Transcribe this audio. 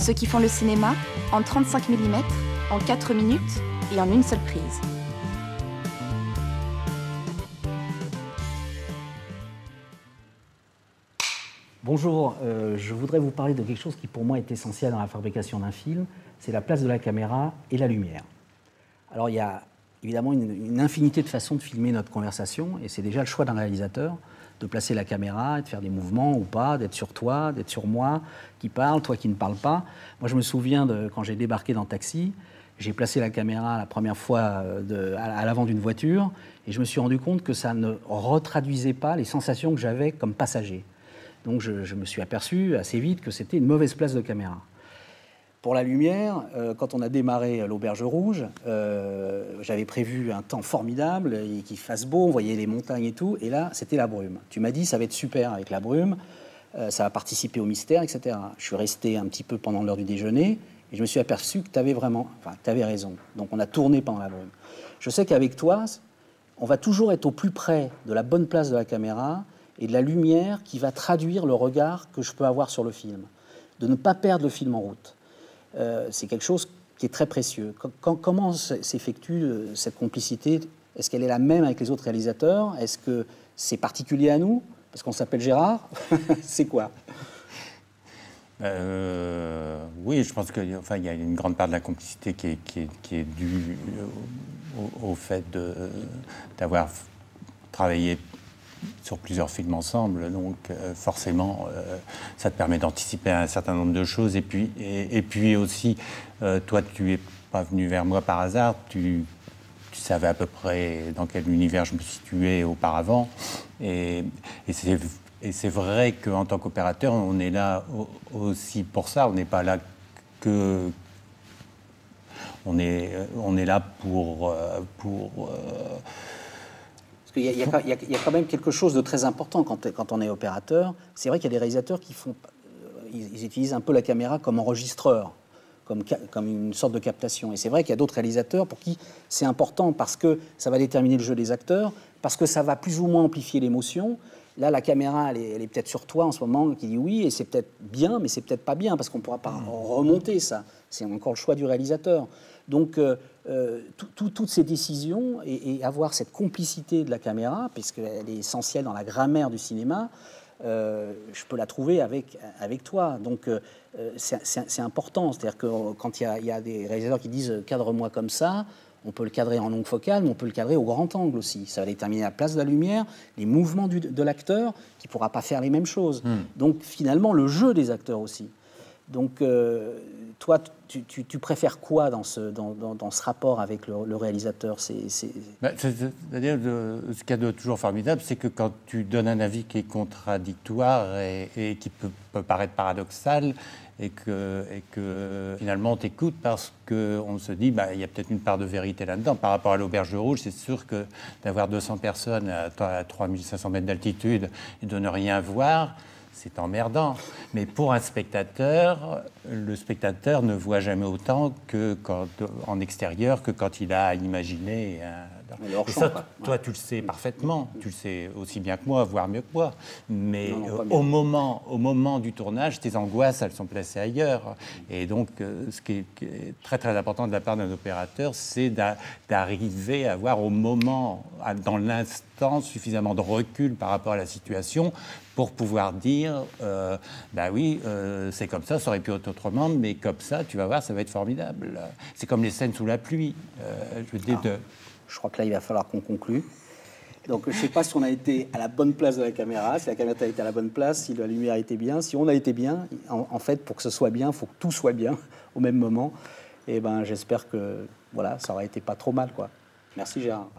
Ceux qui font le cinéma en 35 mm, en 4 minutes et en une seule prise. Bonjour, je voudrais vous parler de quelque chose qui pour moi est essentiel dans la fabrication d'un film, c'est la place de la caméra et la lumière. Alors il y a évidemment une infinité de façons de filmer notre conversation, et c'est déjà le choix d'un réalisateur de placer la caméra et de faire des mouvements ou pas, d'être sur toi, d'être sur moi, qui parle, toi qui ne parles pas. Moi je me souviens de quand j'ai débarqué dans Taxi, j'ai placé la caméra la première fois à l'avant d'une voiture, et je me suis rendu compte que ça ne retraduisait pas les sensations que j'avais comme passager. Donc je me suis aperçu assez vite que c'était une mauvaise place de caméra. Pour la lumière, quand on a démarré l'Auberge Rouge, j'avais prévu un temps formidable, et qu'il fasse beau, on voyait les montagnes et tout, et là, c'était la brume. Tu m'as dit, ça va être super avec la brume, ça va participer au mystère, etc. Je suis resté un petit peu pendant l'heure du déjeuner, et je me suis aperçu que tu avais vraiment, enfin, tu avais raison. Donc on a tourné pendant la brume. Je sais qu'avec toi, on va toujours être au plus près de la bonne place de la caméra, et de la lumière qui va traduire le regard que je peux avoir sur le film. De ne pas perdre le film en route. C'est quelque chose qui est très précieux. Comment s'effectue cette complicité? Est-ce qu'elle est la même avec les autres réalisateurs? Est-ce que c'est particulier à nous? Parce qu'on s'appelle Gérard? C'est quoi? Oui, je pense qu'il enfin, y a une grande part de la complicité qui est due au fait d'avoir travaillé sur plusieurs films ensemble, donc forcément ça te permet d'anticiper un certain nombre de choses, et puis aussi toi tu es pas venu vers moi par hasard, tu savais à peu près dans quel univers je me situais auparavant, et c'est vrai qu'en tant qu'opérateur on est là aussi pour ça, on n'est pas là que on est là pour Il y a quand même quelque chose de très important quand on est opérateur. C'est vrai qu'il y a des réalisateurs qui ils utilisent un peu la caméra comme enregistreur, comme une sorte de captation. Et c'est vrai qu'il y a d'autres réalisateurs pour qui c'est important parce que ça va déterminer le jeu des acteurs, parce que ça va plus ou moins amplifier l'émotion. Là, la caméra, elle est peut-être sur toi en ce moment, qui dit oui, et c'est peut-être bien, mais c'est peut-être pas bien, parce qu'on ne pourra pas remonter ça. C'est encore le choix du réalisateur. Donc, toutes ces décisions et avoir cette complicité de la caméra, puisqu'elle est essentielle dans la grammaire du cinéma, je peux la trouver avec toi. Donc, c'est important. C'est-à-dire que quand il y a des réalisateurs qui disent « cadre-moi comme ça », on peut le cadrer en longue focale, mais on peut le cadrer au grand angle aussi. Ça va déterminer la place de la lumière, les mouvements de l'acteur, qui ne pourra pas faire les mêmes choses. Donc, finalement, le jeu des acteurs aussi. Donc, toi, tu préfères quoi dans ce rapport avec le réalisateur? C'est-à-dire, ce qu'il y a de toujours formidable, c'est que quand tu donnes un avis qui est contradictoire et qui peut paraître paradoxal, et que finalement on t'écoute parce qu'on se dit il y a peut-être une part de vérité là-dedans. Par rapport à l'Auberge Rouge, c'est sûr que d'avoir 200 personnes à 3500 mètres d'altitude et de ne rien voir, c'est emmerdant. Mais pour un spectateur, le spectateur ne voit jamais autant en extérieur que quand il a imaginé. Et ça, toi, tu le sais parfaitement. Tu le sais aussi bien que moi, voire mieux que moi. Mais au moment du tournage, tes angoisses, elles sont placées ailleurs. Et donc, ce qui est très, très important de la part d'un opérateur, c'est d'arriver à avoir au moment, dans l'instant, suffisamment de recul par rapport à la situation pour pouvoir dire oui, c'est comme ça aurait pu être autrement, mais comme ça, tu vas voir, ça va être formidable. C'est comme les scènes sous la pluie. Je crois que là, il va falloir qu'on conclue. Donc, je ne sais pas si on a été à la bonne place de la caméra, si la caméra a été à la bonne place, si la lumière a été bien. Si on a été bien, en fait, pour que ce soit bien, il faut que tout soit bien au même moment. Et j'espère que voilà, ça aurait été pas trop mal, quoi. Merci, Gérard.